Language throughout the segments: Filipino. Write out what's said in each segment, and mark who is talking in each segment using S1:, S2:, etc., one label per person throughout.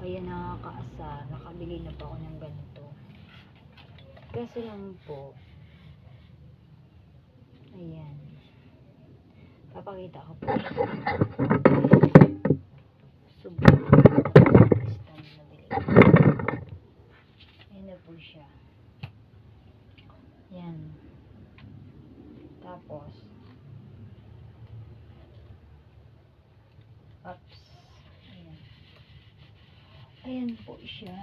S1: Kaya nakakaasar, nakabili na po ako ng ganito. Kasi lang po, ayan, papakita ko po siya. Sobrang stand na bili. Ayan na po siya. Ayan. Tapos, ups. Ayan. Ayan po siya.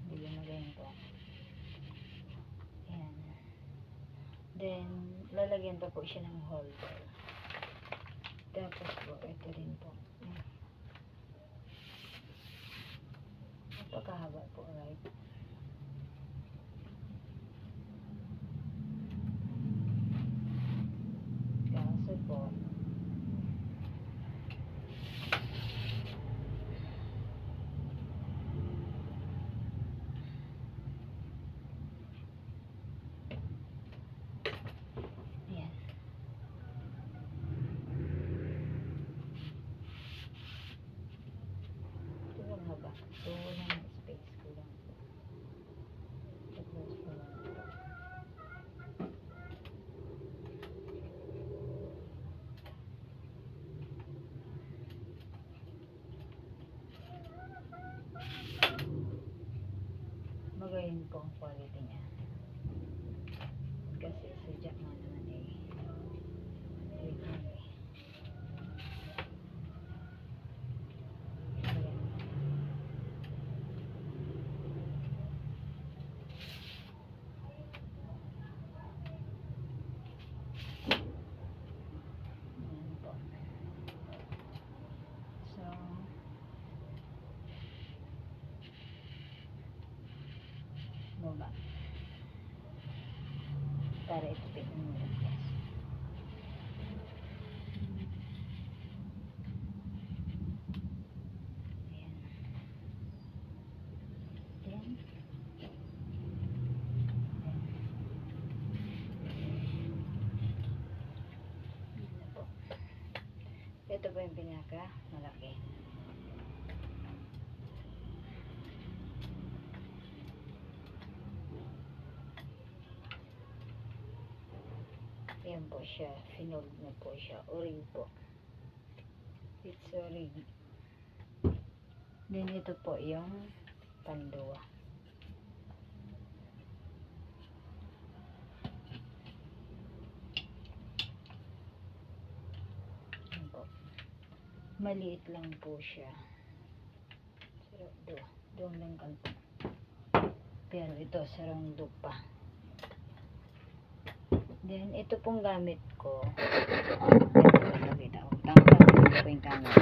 S1: Bigyan mo ganyan po. Ayan. Then, lalagyan pa po siya ng holder. Tapos po, ito rin po. Pagkahaba po, right? Kaso po, ayan. Ito lang haba. So, wala na space ko lang po. Tapos po lang po. Magayon po ang quality niya. Kasi sadya nga naman eh. Wait lang eh. Ayan. Ayan po. So, baba. Para itupin mo yung gas. Ayan. Then, ayan po. Ito po yung pinaka malaki. Ayan po siya. Finold na po siya. O-ring po. It's o-ring. Then ito po yung panduwa. Ayan po. Maliit lang po siya. So, doon lang kanto. Pero ito, sarang lupa. Then, ito pong gamit ko. Ito, nakita ko. Tanggal ko po yung camera.